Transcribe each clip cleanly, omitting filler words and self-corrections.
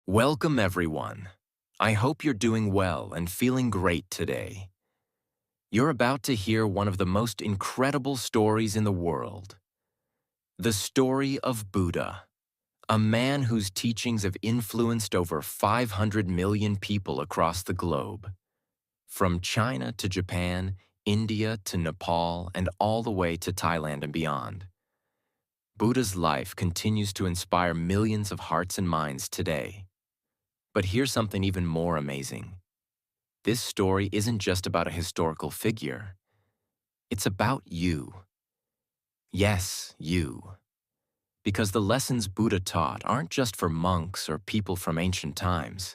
Welcome, everyone. I hope you're doing well and feeling great today. You're about to hear one of the most incredible stories in the world. The story of Buddha, a man whose teachings have influenced over 500 million people across the globe. From China to Japan, India to Nepal, and all the way to Thailand and beyond. Buddha's life continues to inspire millions of hearts and minds today. But here's something even more amazing. This story isn't just about a historical figure. It's about you. Yes, you. Because the lessons Buddha taught aren't just for monks or people from ancient times.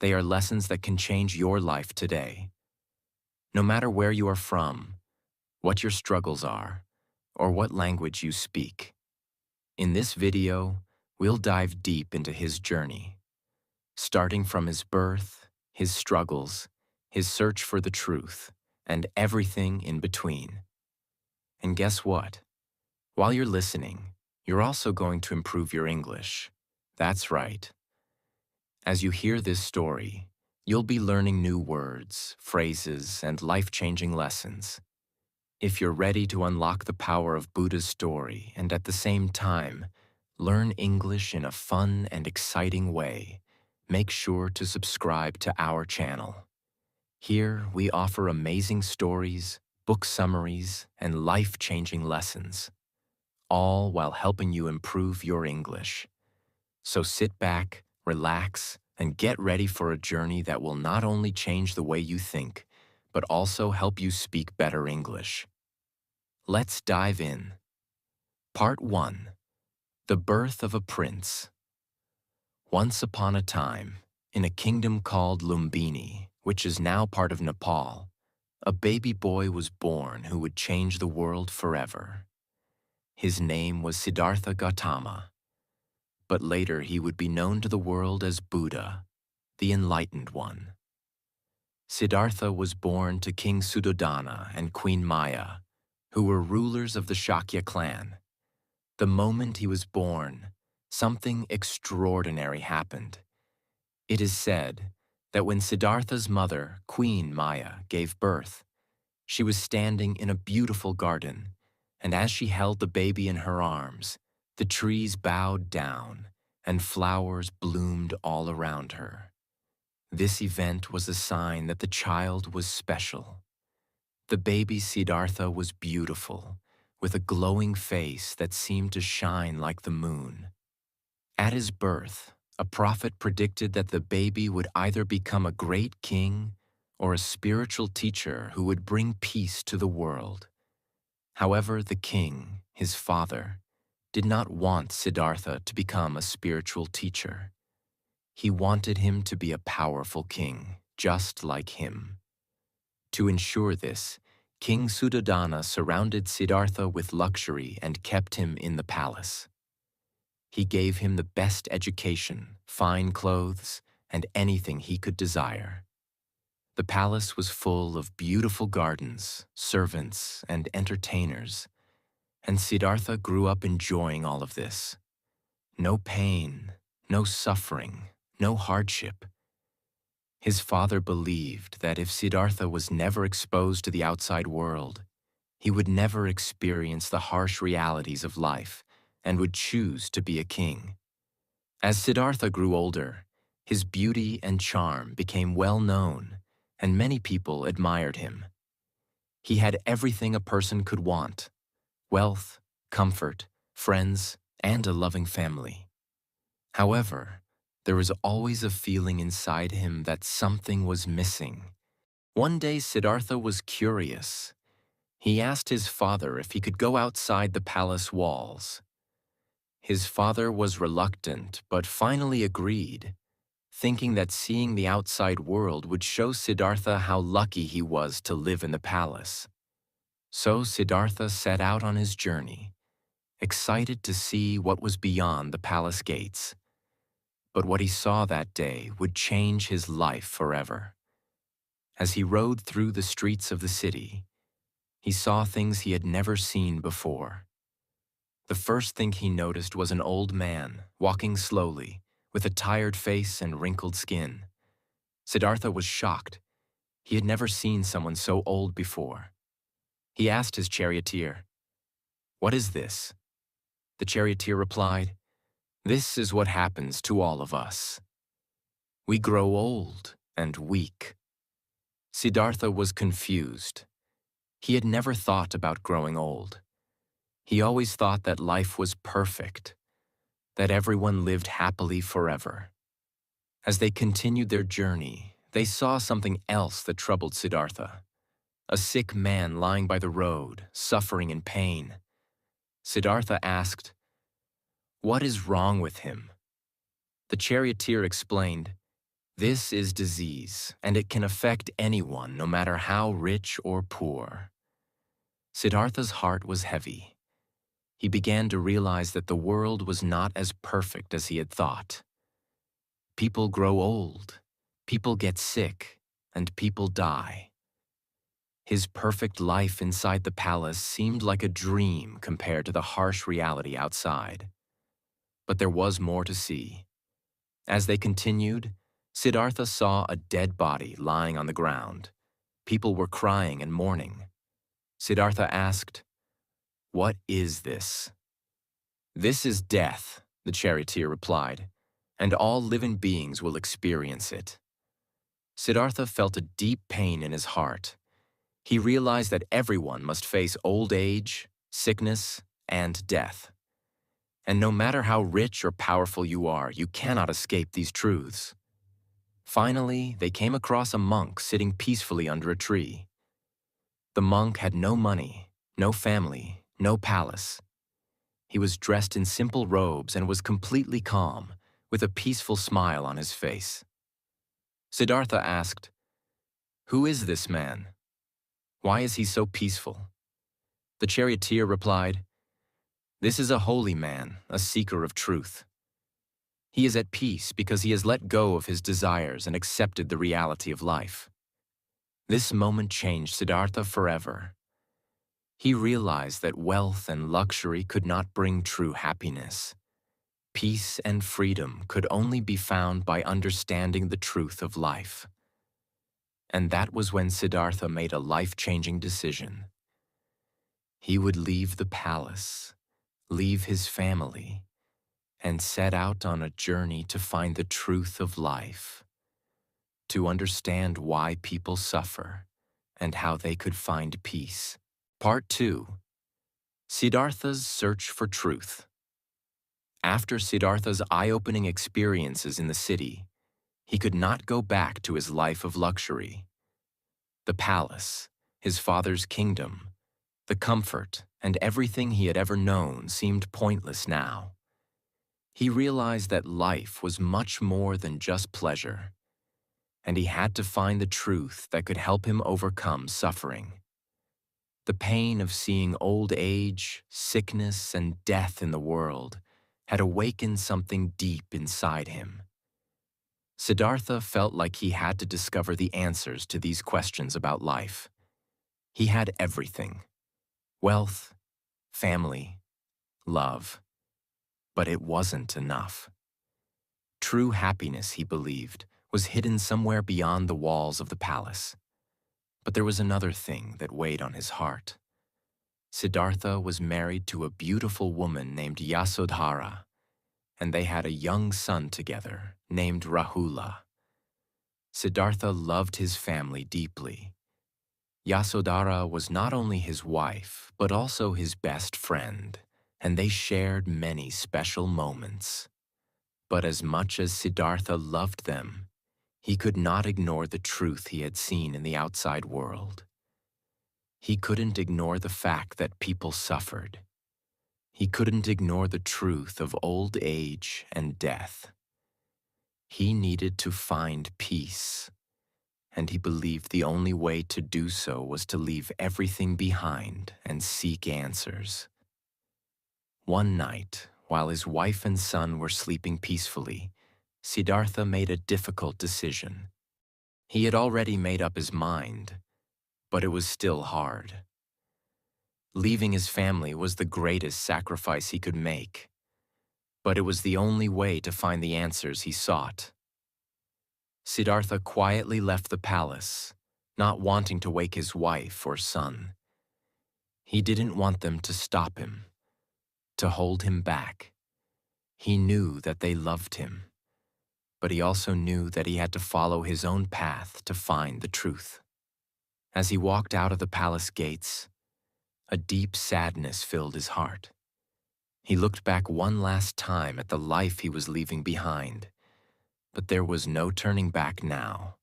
They are lessons that can change your life today. No matter where you are from, what your struggles are, or what language you speak. In this video, we'll dive deep into his journey, starting from his birth, his struggles, his search for the truth, and everything in between. And guess what? While you're listening, you're also going to improve your English. That's right. As you hear this story, you'll be learning new words, phrases, and life-changing lessons. If you're ready to unlock the power of Buddha's story and at the same time, learn English in a fun and exciting way, make sure to subscribe to our channel. Here, we offer amazing stories, book summaries, and life-changing lessons, all while helping you improve your English. So sit back, relax, and get ready for a journey that will not only change the way you think, but also help you speak better English. Let's dive in. Part 1. The Birth of a Prince. Once upon a time, in a kingdom called Lumbini, which is now part of Nepal, a baby boy was born who would change the world forever. His name was Siddhartha Gautama, but later he would be known to the world as Buddha, the Enlightened One. Siddhartha was born to King Suddhodana and Queen Maya, who were rulers of the Shakya clan. The moment he was born, something extraordinary happened. It is said that when Siddhartha's mother, Queen Maya, gave birth, she was standing in a beautiful garden, and as she held the baby in her arms, the trees bowed down and flowers bloomed all around her. This event was a sign that the child was special. The baby Siddhartha was beautiful, with a glowing face that seemed to shine like the moon. At his birth, a prophet predicted that the baby would either become a great king or a spiritual teacher who would bring peace to the world. However, the king, his father, did not want Siddhartha to become a spiritual teacher. He wanted him to be a powerful king, just like him. To ensure this, King Suddhodana surrounded Siddhartha with luxury and kept him in the palace. He gave him the best education, fine clothes, and anything he could desire. The palace was full of beautiful gardens, servants, and entertainers, and Siddhartha grew up enjoying all of this. No pain, no suffering, no hardship. His father believed that if Siddhartha was never exposed to the outside world, he would never experience the harsh realities of life and would choose to be a king. As Siddhartha grew older, his beauty and charm became well known, and many people admired him. He had everything a person could want: wealth, comfort, friends, and a loving family. However, there was always a feeling inside him that something was missing. One day, Siddhartha was curious. He asked his father if he could go outside the palace walls. His father was reluctant, but finally agreed, thinking that seeing the outside world would show Siddhartha how lucky he was to live in the palace. So Siddhartha set out on his journey, excited to see what was beyond the palace gates. But what he saw that day would change his life forever. As he rode through the streets of the city, he saw things he had never seen before. The first thing he noticed was an old man, walking slowly, with a tired face and wrinkled skin. Siddhartha was shocked. He had never seen someone so old before. He asked his charioteer, "What is this?" The charioteer replied, "This is what happens to all of us. We grow old and weak." Siddhartha was confused. He had never thought about growing old. He always thought that life was perfect, that everyone lived happily forever. As they continued their journey, they saw something else that troubled Siddhartha. A sick man lying by the road, suffering in pain. Siddhartha asked, "What is wrong with him?" The charioteer explained, "This is disease, and it can affect anyone, no matter how rich or poor." Siddhartha's heart was heavy. He began to realize that the world was not as perfect as he had thought. People grow old, people get sick, and people die. His perfect life inside the palace seemed like a dream compared to the harsh reality outside. But there was more to see. As they continued, Siddhartha saw a dead body lying on the ground. People were crying and mourning. Siddhartha asked, "What is this?" "This is death," the charioteer replied, "and all living beings will experience it." Siddhartha felt a deep pain in his heart. He realized that everyone must face old age, sickness, and death. And no matter how rich or powerful you are, you cannot escape these truths. Finally, they came across a monk sitting peacefully under a tree. The monk had no money, no family, no palace. He was dressed in simple robes and was completely calm, with a peaceful smile on his face. Siddhartha asked, "Who is this man? Why is he so peaceful?" The charioteer replied, "This is a holy man, a seeker of truth. He is at peace because he has let go of his desires and accepted the reality of life." This moment changed Siddhartha forever. He realized that wealth and luxury could not bring true happiness. Peace and freedom could only be found by understanding the truth of life. And that was when Siddhartha made a life-changing decision. He would leave the palace, leave his family, and set out on a journey to find the truth of life, to understand why people suffer and how they could find peace. Part 2. Siddhartha's Search for Truth. After Siddhartha's eye-opening experiences in the city, he could not go back to his life of luxury. The palace, his father's kingdom, the comfort, and everything he had ever known seemed pointless now. He realized that life was much more than just pleasure, and he had to find the truth that could help him overcome suffering. The pain of seeing old age, sickness, and death in the world had awakened something deep inside him. Siddhartha felt like he had to discover the answers to these questions about life. He had everything: wealth, family, love. But it wasn't enough. True happiness, he believed, was hidden somewhere beyond the walls of the palace. But there was another thing that weighed on his heart. Siddhartha was married to a beautiful woman named Yasodhara, and they had a young son together named Rahula. Siddhartha loved his family deeply. Yasodhara was not only his wife, but also his best friend, and they shared many special moments. But as much as Siddhartha loved them, he could not ignore the truth he had seen in the outside world. He couldn't ignore the fact that people suffered. He couldn't ignore the truth of old age and death. He needed to find peace, and he believed the only way to do so was to leave everything behind and seek answers. One night, while his wife and son were sleeping peacefully, Siddhartha made a difficult decision. He had already made up his mind, but it was still hard. Leaving his family was the greatest sacrifice he could make. but it was the only way to find the answers he sought. Siddhartha quietly left the palace, not wanting to wake his wife or son. He didn't want them to stop him, to hold him back. He knew that they loved him, but he also knew that he had to follow his own path to find the truth. As he walked out of the palace gates, a deep sadness filled his heart. He looked back one last time at the life he was leaving behind, but there was no turning back now.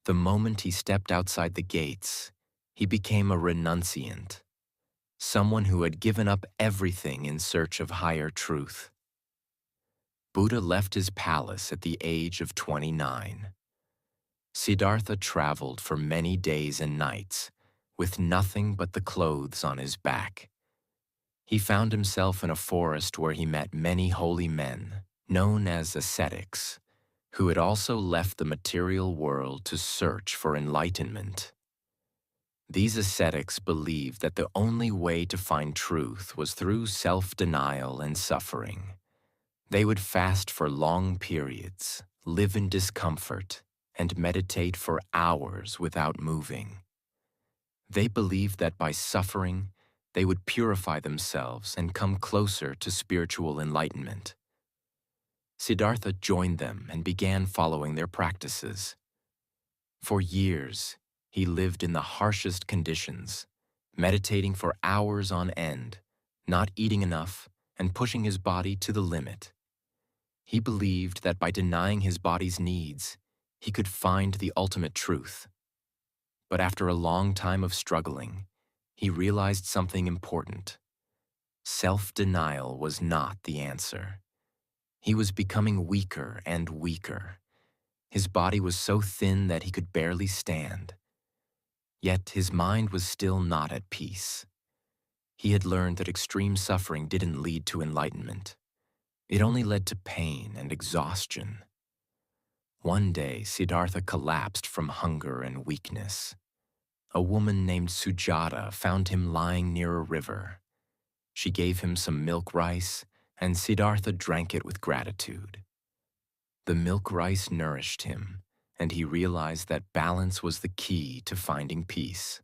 The moment he stepped outside the gates, he became a renunciant, someone who had given up everything in search of higher truth. Buddha left his palace at the age of 29. Siddhartha traveled for many days and nights, with nothing but the clothes on his back. He found himself in a forest where he met many holy men, known as ascetics, who had also left the material world to search for enlightenment. These ascetics believed that the only way to find truth was through self-denial and suffering. They would fast for long periods, live in discomfort, and meditate for hours without moving. They believed that by suffering, they would purify themselves and come closer to spiritual enlightenment. Siddhartha joined them and began following their practices. For years, he lived in the harshest conditions, meditating for hours on end, not eating enough, and pushing his body to the limit. He believed that by denying his body's needs, he could find the ultimate truth. But after a long time of struggling, he realized something important. Self-denial was not the answer. He was becoming weaker and weaker. His body was so thin that he could barely stand. Yet his mind was still not at peace. He had learned that extreme suffering didn't lead to enlightenment. It only led to pain and exhaustion. One day, Siddhartha collapsed from hunger and weakness. A woman named Sujata found him lying near a river. She gave him some milk rice, and Siddhartha drank it with gratitude. The milk rice nourished him, and he realized that balance was the key to finding peace.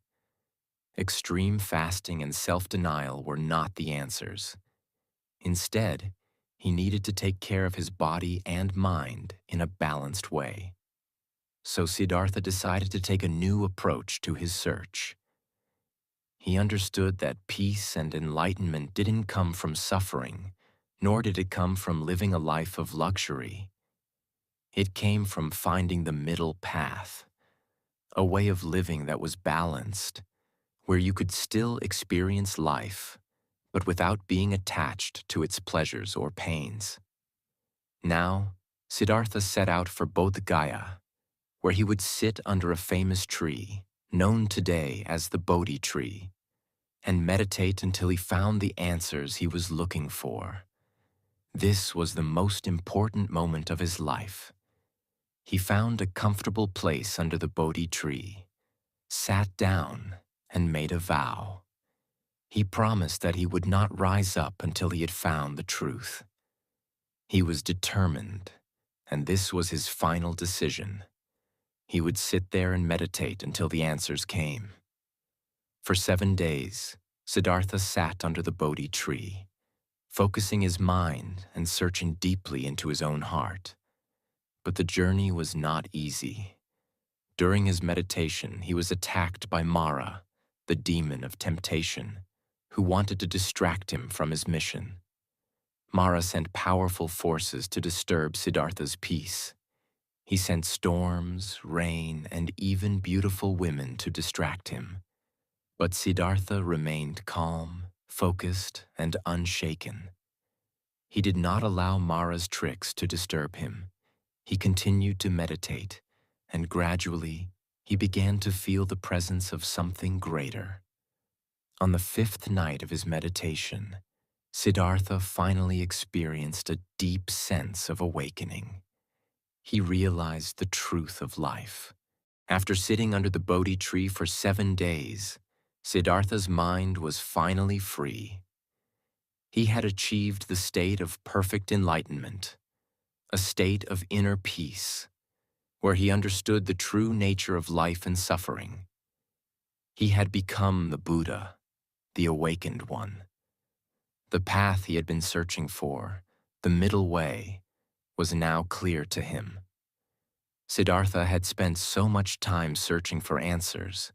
Extreme fasting and self-denial were not the answers. Instead, he needed to take care of his body and mind in a balanced way. So Siddhartha decided to take a new approach to his search. He understood that peace and enlightenment didn't come from suffering, nor did it come from living a life of luxury. It came from finding the middle path, a way of living that was balanced, where you could still experience life, but without being attached to its pleasures or pains. Now, Siddhartha set out for Bodh Gaya, where he would sit under a famous tree, known today as the Bodhi tree, and meditate until he found the answers he was looking for. This was the most important moment of his life. He found a comfortable place under the Bodhi tree, sat down, and made a vow. He promised that he would not rise up until he had found the truth. He was determined, and this was his final decision. He would sit there and meditate until the answers came. For 7 days, Siddhartha sat under the Bodhi tree, focusing his mind and searching deeply into his own heart. But the journey was not easy. During his meditation, he was attacked by Mara, the demon of temptation, who wanted to distract him from his mission. Mara sent powerful forces to disturb Siddhartha's peace. He sent storms, rain, and even beautiful women to distract him. But Siddhartha remained calm, focused, and unshaken. He did not allow Mara's tricks to disturb him. He continued to meditate, and gradually, he began to feel the presence of something greater. On the 5th night of his meditation, Siddhartha finally experienced a deep sense of awakening. He realized the truth of life. After sitting under the Bodhi tree for 7 days, Siddhartha's mind was finally free. He had achieved the state of perfect enlightenment, a state of inner peace, where he understood the true nature of life and suffering. He had become the Buddha, the awakened one. The path he had been searching for, the middle way, was now clear to him. Siddhartha had spent so much time searching for answers,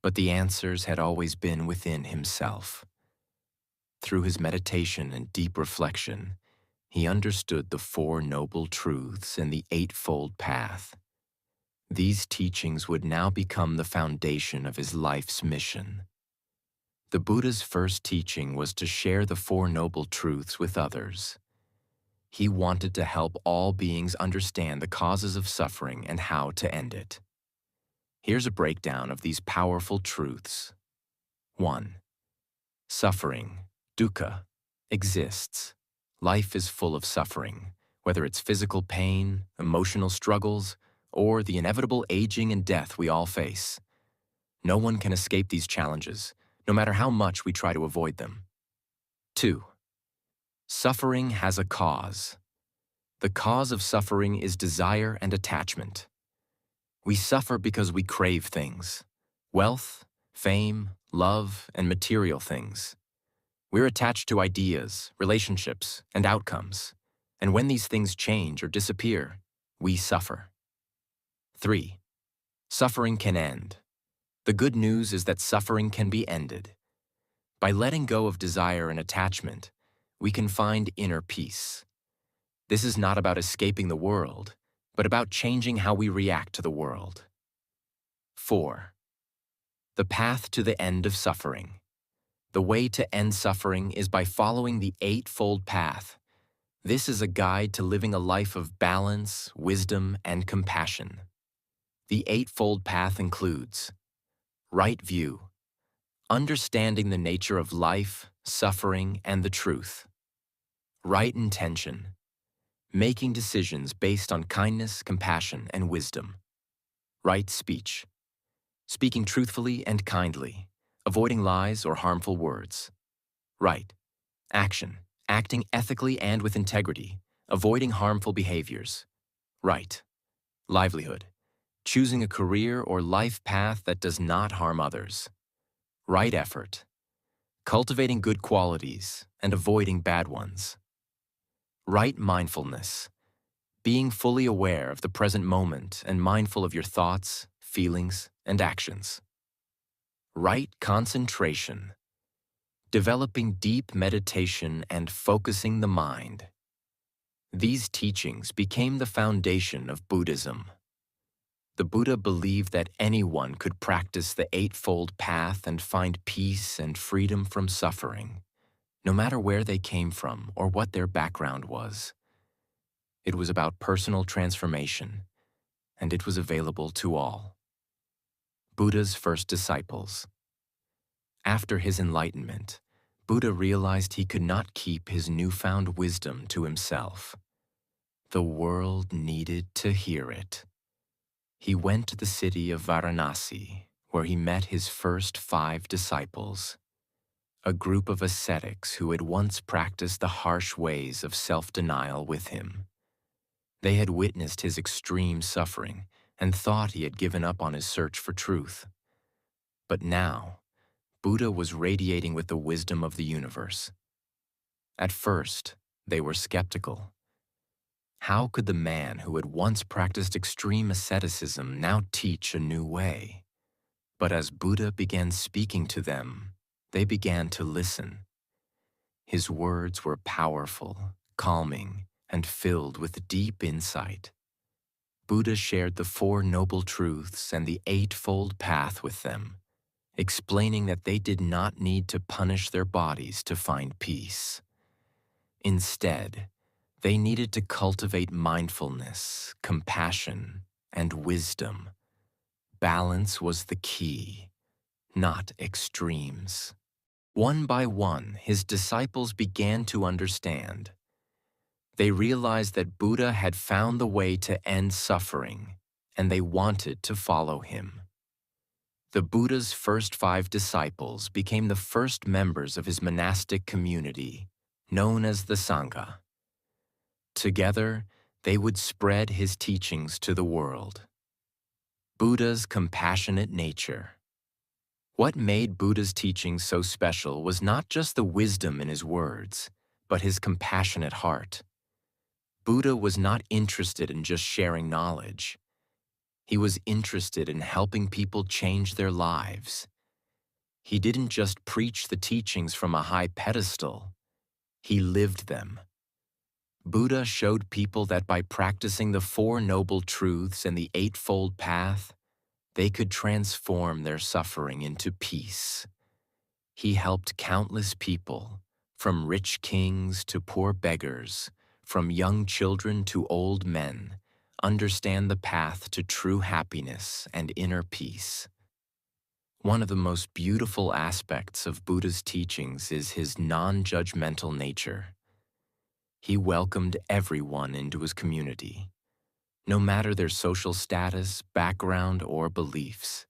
but the answers had always been within himself. Through his meditation and deep reflection, he understood the Four Noble Truths and the Eightfold Path. These teachings would now become the foundation of his life's mission. The Buddha's first teaching was to share the Four Noble Truths with others. He wanted to help all beings understand the causes of suffering and how to end it. Here's a breakdown of these powerful truths. 1. Suffering, dukkha, exists. Life is full of suffering, whether it's physical pain, emotional struggles, or the inevitable aging and death we all face. No one can escape these challenges, no matter how much we try to avoid them. 2. Suffering has a cause. The cause of suffering is desire and attachment. We suffer because we crave things: wealth, fame, love, and material things. We're attached to ideas, relationships, and outcomes, and when these things change or disappear, we suffer. 3. Suffering can end. The good news is that suffering can be ended. By letting go of desire and attachment, we can find inner peace. This is not about escaping the world, but about changing how we react to the world. 4. The path to the end of suffering. The way to end suffering is by following the Eightfold Path. This is a guide to living a life of balance, wisdom, and compassion. The Eightfold Path includes right view, understanding the nature of life, suffering, and the truth. Right intention, making decisions based on kindness, compassion, and wisdom. Right speech, speaking truthfully and kindly, avoiding lies or harmful words. Right action, acting ethically and with integrity, avoiding harmful behaviors. Right livelihood, choosing a career or life path that does not harm others. Right effort, cultivating good qualities and avoiding bad ones. Right mindfulness, being fully aware of the present moment and mindful of your thoughts, feelings, and actions. Right concentration, developing deep meditation and focusing the mind. These teachings became the foundation of Buddhism. The Buddha believed that anyone could practice the Eightfold Path and find peace and freedom from suffering, no matter where they came from or what their background was. It was about personal transformation, and it was available to all. Buddha's first disciples. After his enlightenment, Buddha realized he could not keep his newfound wisdom to himself. The world needed to hear it. He went to the city of Varanasi, where he met his first 5 disciples, a group of ascetics who had once practiced the harsh ways of self-denial with him. They had witnessed his extreme suffering and thought he had given up on his search for truth. But now, Buddha was radiating with the wisdom of the universe. At first, they were skeptical. How could the man who had once practiced extreme asceticism now teach a new way? But as Buddha began speaking to them, they began to listen. His words were powerful, calming, and filled with deep insight. Buddha shared the Four Noble Truths and the Eightfold Path with them, explaining that they did not need to punish their bodies to find peace. Instead, they needed to cultivate mindfulness, compassion, and wisdom. Balance was the key, not extremes. One by one, his disciples began to understand. They realized that Buddha had found the way to end suffering, and they wanted to follow him. The Buddha's first 5 disciples became the first members of his monastic community, known as the Sangha. Together, they would spread his teachings to the world. Buddha's compassionate nature. What made Buddha's teachings so special was not just the wisdom in his words, but his compassionate heart. Buddha was not interested in just sharing knowledge. He was interested in helping people change their lives. He didn't just preach the teachings from a high pedestal, he lived them. Buddha showed people that by practicing the Four Noble Truths and the Eightfold Path, they could transform their suffering into peace. He helped countless people, from rich kings to poor beggars, from young children to old men, understand the path to true happiness and inner peace. One of the most beautiful aspects of Buddha's teachings is his non-judgmental nature. He welcomed everyone into his community, no matter their social status, background, or beliefs.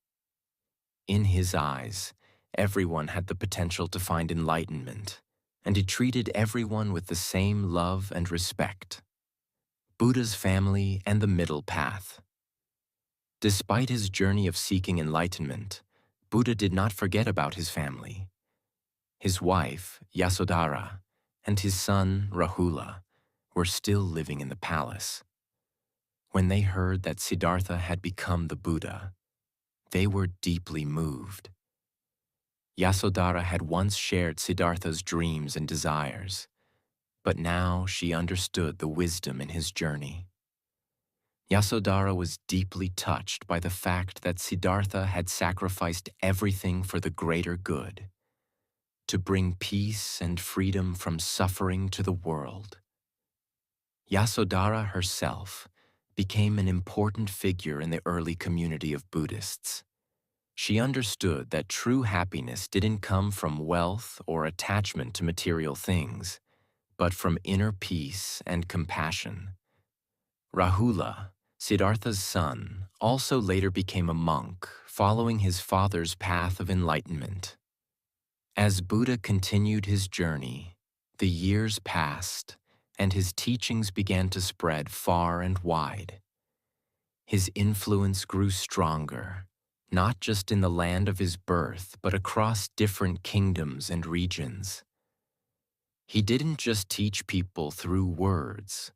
In his eyes, everyone had the potential to find enlightenment, and he treated everyone with the same love and respect. Buddha's family and the middle path. Despite his journey of seeking enlightenment, Buddha did not forget about his family. His wife, Yasodhara, and his son, Rahula, were still living in the palace. When they heard that Siddhartha had become the Buddha, they were deeply moved. Yasodhara had once shared Siddhartha's dreams and desires, but now she understood the wisdom in his journey. Yasodhara was deeply touched by the fact that Siddhartha had sacrificed everything for the greater good, to bring peace and freedom from suffering to the world. Yasodhara herself became an important figure in the early community of Buddhists. She understood that true happiness didn't come from wealth or attachment to material things, but from inner peace and compassion. Rahula, Siddhartha's son, also later became a monk, following his father's path of enlightenment. As Buddha continued his journey, the years passed, and his teachings began to spread far and wide. His influence grew stronger, not just in the land of his birth, but across different kingdoms and regions. He didn't just teach people through words,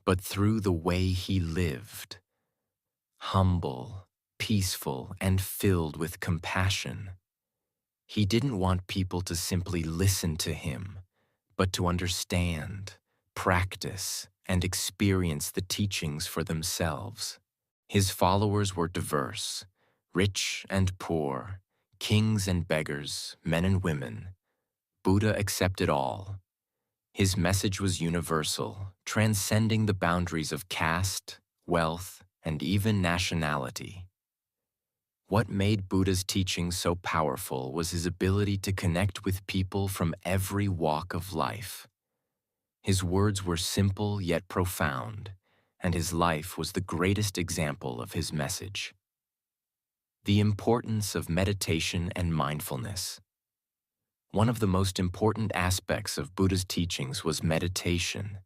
but through the way he lived. Humble, peaceful, and filled with compassion. He didn't want people to simply listen to him, but to understand, practice, and experience the teachings for themselves. His followers were diverse, rich and poor, kings and beggars, men and women. Buddha accepted all. His message was universal, transcending the boundaries of caste, wealth, and even nationality. What made Buddha's teaching so powerful was his ability to connect with people from every walk of life. His words were simple yet profound, and his life was the greatest example of his message. The importance of meditation and mindfulness. One of the most important aspects of Buddha's teachings was meditation.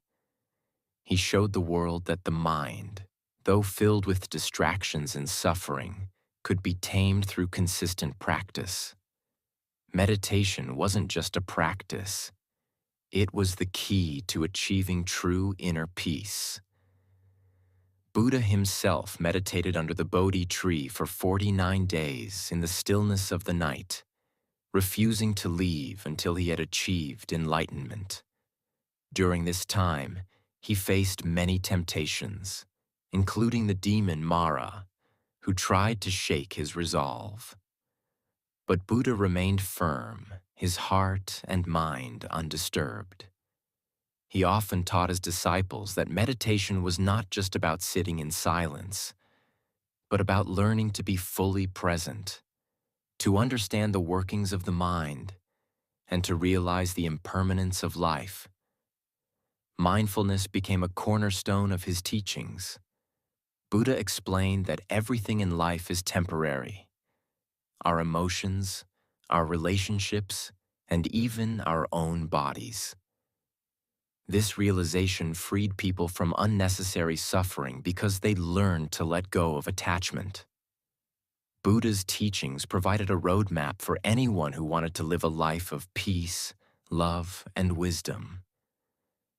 He showed the world that the mind, though filled with distractions and suffering, could be tamed through consistent practice. Meditation wasn't just a practice. It was the key to achieving true inner peace. Buddha himself meditated under the Bodhi tree for 49 days in the stillness of the night, refusing to leave until he had achieved enlightenment. During this time, he faced many temptations, including the demon Mara, who tried to shake his resolve. But Buddha remained firm, his heart and mind undisturbed. He often taught his disciples that meditation was not just about sitting in silence, but about learning to be fully present, to understand the workings of the mind, and to realize the impermanence of life. Mindfulness became a cornerstone of his teachings. Buddha explained that everything in life is temporary. Our emotions, our relationships, and even our own bodies. This realization freed people from unnecessary suffering because they learned to let go of attachment. Buddha's teachings provided a roadmap for anyone who wanted to live a life of peace, love, and wisdom.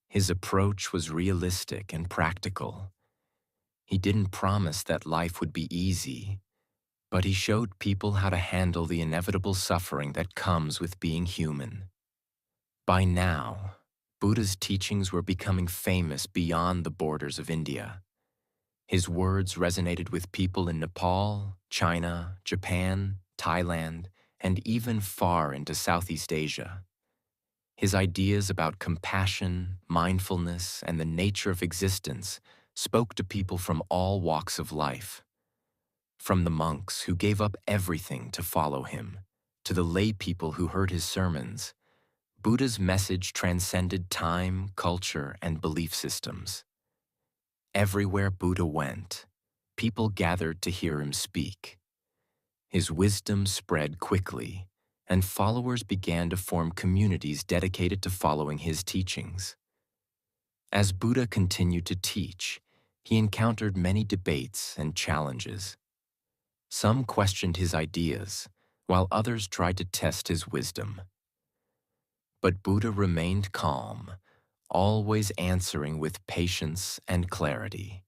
His approach was realistic and practical. He didn't promise that life would be easy, but he showed people how to handle the inevitable suffering that comes with being human. By now, Buddha's teachings were becoming famous beyond the borders of India. His words resonated with people in Nepal, China, Japan, Thailand, and even far into Southeast Asia. His ideas about compassion, mindfulness, and the nature of existence spoke to people from all walks of life. From the monks who gave up everything to follow him, to the lay people who heard his sermons, Buddha's message transcended time, culture, and belief systems. Everywhere Buddha went, people gathered to hear him speak. His wisdom spread quickly, and followers began to form communities dedicated to following his teachings. As Buddha continued to teach, he encountered many debates and challenges. Some questioned his ideas, while others tried to test his wisdom. But Buddha remained calm, always answering with patience and clarity.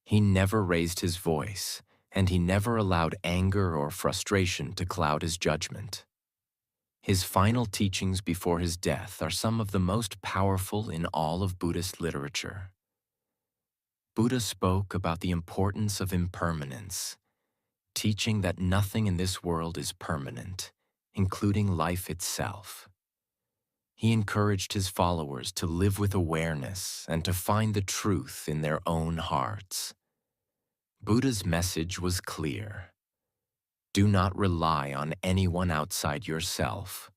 He never raised his voice, and he never allowed anger or frustration to cloud his judgment. His final teachings before his death are some of the most powerful in all of Buddhist literature. Buddha spoke about the importance of impermanence, teaching that nothing in this world is permanent, including life itself. He encouraged his followers to live with awareness and to find the truth in their own hearts. Buddha's message was clear. Do not rely on anyone outside yourself.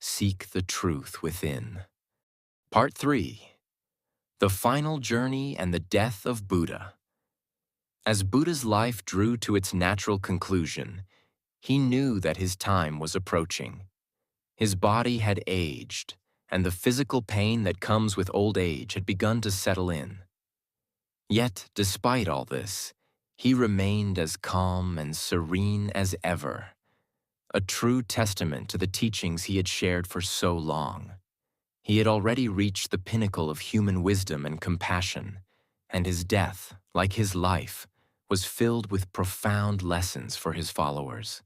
Seek the truth within. Part 3. The Final Journey and the Death of Buddha. As Buddha's life drew to its natural conclusion, he knew that his time was approaching. His body had aged, and the physical pain that comes with old age had begun to settle in. Yet, despite all this, he remained as calm and serene as ever, a true testament to the teachings he had shared for so long. He had already reached the pinnacle of human wisdom and compassion, and his death, like his life, was filled with profound lessons for his followers.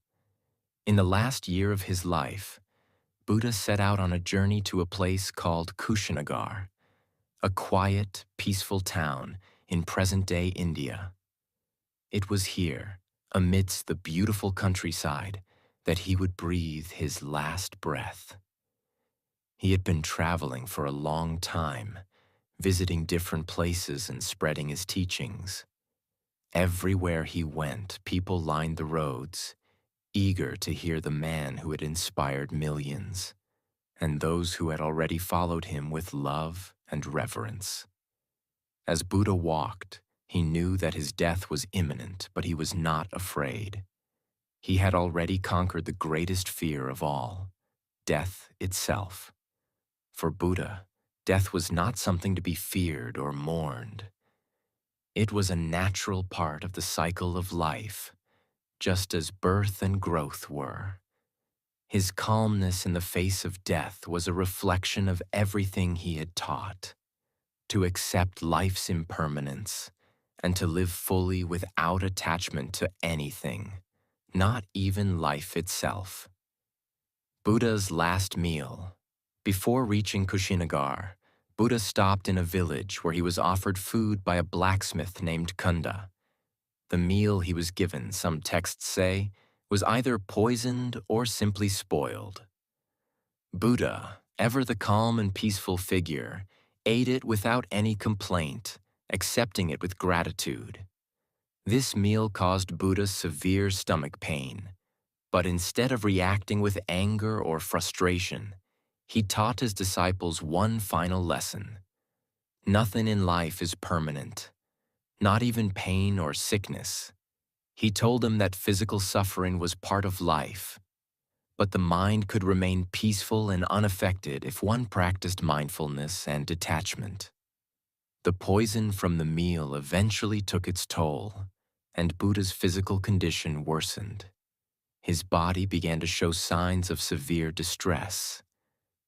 In the last year of his life, Buddha set out on a journey to a place called Kushinagar, a quiet, peaceful town in present-day India. It was here, amidst the beautiful countryside, that he would breathe his last breath. He had been traveling for a long time, visiting different places and spreading his teachings. Everywhere he went, people lined the roads, eager to hear the man who had inspired millions, and those who had already followed him with love and reverence. As Buddha walked, he knew that his death was imminent, but he was not afraid. He had already conquered the greatest fear of all, death itself. For Buddha, death was not something to be feared or mourned. It was a natural part of the cycle of life, just as birth and growth were. His calmness in the face of death was a reflection of everything he had taught, to accept life's impermanence and to live fully without attachment to anything, not even life itself. Buddha's last meal. Before reaching Kushinagar, Buddha stopped in a village where he was offered food by a blacksmith named Kunda. The meal he was given, some texts say, was either poisoned or simply spoiled. Buddha, ever the calm and peaceful figure, ate it without any complaint, accepting it with gratitude. This meal caused Buddha severe stomach pain, but instead of reacting with anger or frustration, he taught his disciples one final lesson. Nothing in life is permanent, not even pain or sickness. He told them that physical suffering was part of life, But the mind could remain peaceful and unaffected if one practiced mindfulness and detachment. The poison from the meal eventually took its toll, and Buddha's physical condition worsened. His body began to show signs of severe distress,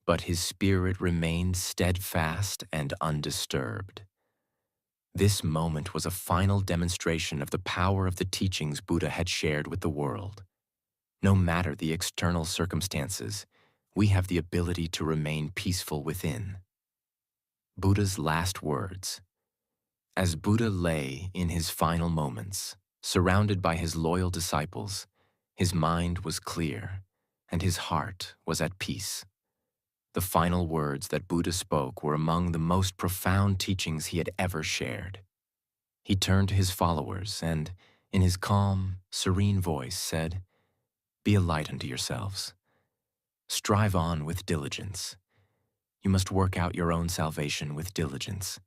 but his spirit remained steadfast and undisturbed. This moment was a final demonstration of the power of the teachings Buddha had shared with the world. No matter the external circumstances, we have the ability to remain peaceful within. Buddha's last words. As Buddha lay in his final moments, surrounded by his loyal disciples, his mind was clear, and his heart was at peace. The final words that Buddha spoke were among the most profound teachings he had ever shared. He turned to his followers and, in his calm, serene voice, said, "Be a light unto yourselves. Strive on with diligence. You must work out your own salvation with diligence.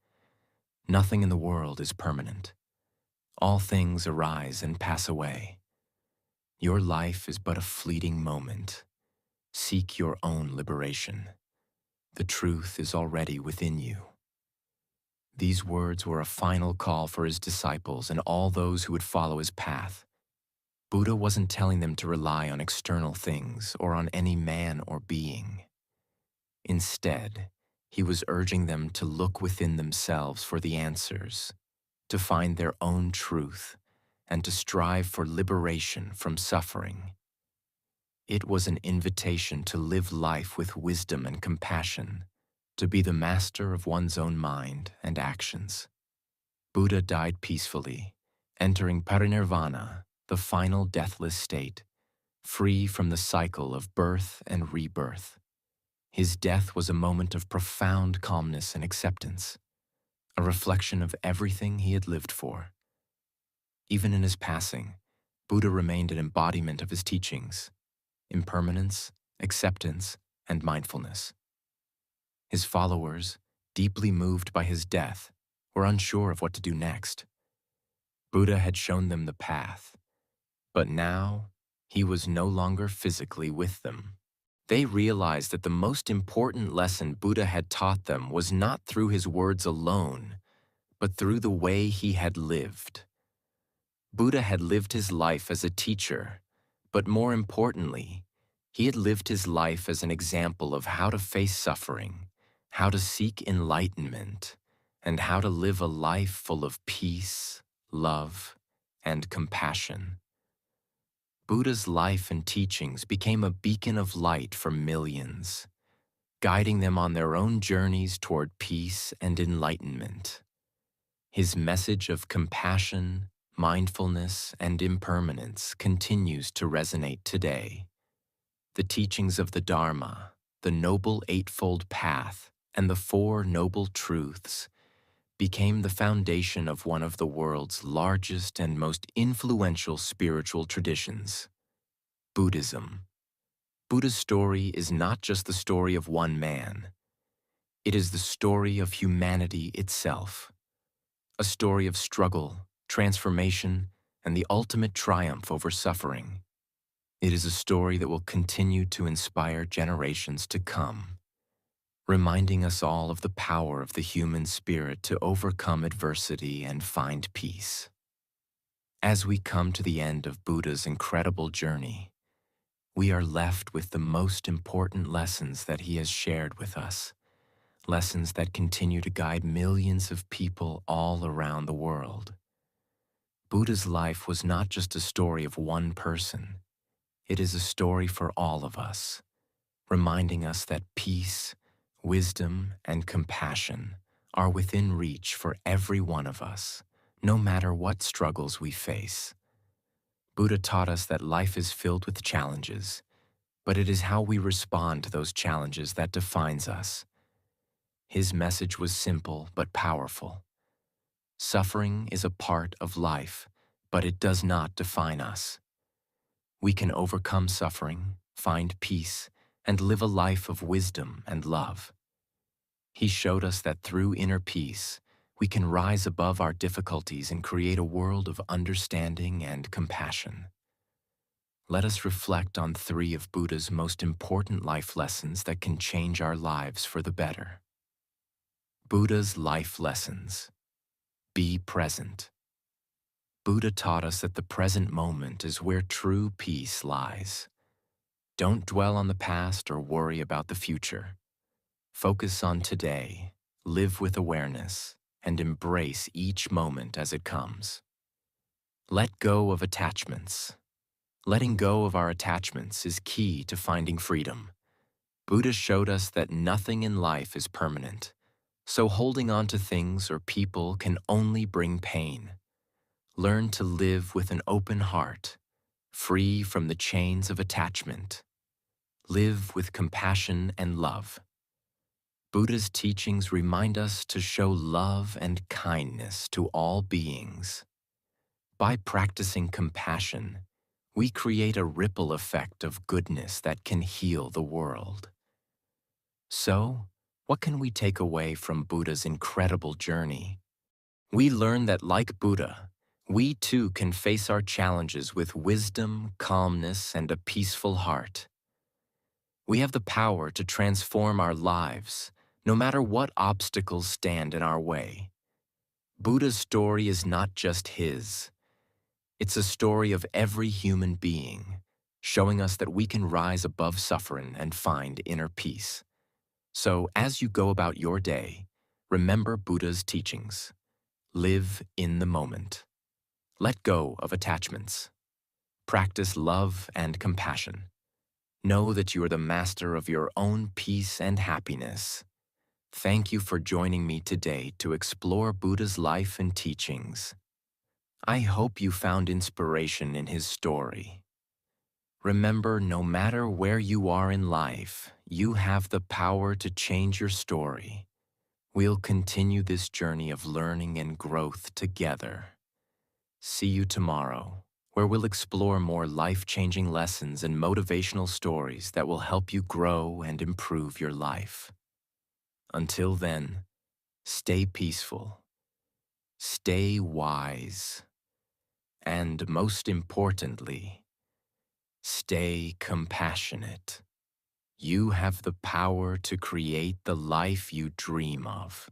Nothing in the world is permanent. All things arise and pass away. Your life is but a fleeting moment. Seek your own liberation. The truth is already within you." These words were a final call for his disciples and all those who would follow his path. Buddha wasn't telling them to rely on external things or on any man or being. Instead, he was urging them to look within themselves for the answers, to find their own truth, and to strive for liberation from suffering. It was an invitation to live life with wisdom and compassion, to be the master of one's own mind and actions. Buddha died peacefully, entering parinirvana, the final deathless state, free from the cycle of birth and rebirth. His death was a moment of profound calmness and acceptance, a reflection of everything he had lived for. Even in his passing, Buddha remained an embodiment of his teachings: impermanence, acceptance, and mindfulness. His followers, deeply moved by his death, were unsure of what to do next. Buddha had shown them the path, but now he was no longer physically with them. They realized that the most important lesson Buddha had taught them was not through his words alone, but through the way he had lived. Buddha had lived his life as a teacher, but more importantly, he had lived his life as an example of how to face suffering, how to seek enlightenment, and how to live a life full of peace, love, and compassion. Buddha's life and teachings became a beacon of light for millions, guiding them on their own journeys toward peace and enlightenment. His message of compassion, mindfulness, and impermanence continues to resonate today. The teachings of the Dharma, the Noble Eightfold Path, and the Four Noble Truths became the foundation of one of the world's largest and most influential spiritual traditions, Buddhism. Buddha's story is not just the story of one man. It is the story of humanity itself, a story of struggle, transformation, and the ultimate triumph over suffering. It is a story that will continue to inspire generations to come, reminding us all of the power of the human spirit to overcome adversity and find peace. As we come to the end of Buddha's incredible journey, we are left with the most important lessons that he has shared with us, lessons that continue to guide millions of people all around the world. Buddha's life was not just a story of one person. It is a story for all of us, reminding us that peace, wisdom, and compassion are within reach for every one of us, no matter what struggles we face. Buddha taught us that life is filled with challenges, but it is how we respond to those challenges that defines us. His message was simple but powerful. Suffering is a part of life, but it does not define us. We can overcome suffering, find peace, and live a life of wisdom and love. He showed us that through inner peace, we can rise above our difficulties and create a world of understanding and compassion. let us reflect on three of Buddha's most important life lessons that can change our lives for the better. Buddha's life lessons. Be present. Buddha taught us that the present moment is where true peace lies. Don't dwell on the past or worry about the future. Focus on today, live with awareness, and embrace each moment as it comes. Let go of attachments. Letting go of our attachments is key to finding freedom. Buddha showed us that nothing in life is permanent, so holding on to things or people can only bring pain. Learn to live with an open heart, free from the chains of attachment. Live with compassion and love. Buddha's teachings remind us to show love and kindness to all beings. By practicing compassion, we create a ripple effect of goodness that can heal the world. So, what can we take away from Buddha's incredible journey? We learn that, like Buddha, we too can face our challenges with wisdom, calmness, and a peaceful heart. We have the power to transform our lives, no matter what obstacles stand in our way. Buddha's story is not just his. It's a story of every human being, showing us that we can rise above suffering and find inner peace. So, as you go about your day, remember Buddha's teachings. Live in the moment. Let go of attachments. Practice love and compassion. Know that you are the master of your own peace and happiness. Thank you for joining me today to explore Buddha's life and teachings. I hope you found inspiration in his story. Remember, no matter where you are in life, you have the power to change your story. We'll continue this journey of learning and growth together. See you tomorrow, where we'll explore more life-changing lessons and motivational stories that will help you grow and improve your life. Until then, stay peaceful, stay wise, and most importantly, stay compassionate. You have the power to create the life you dream of.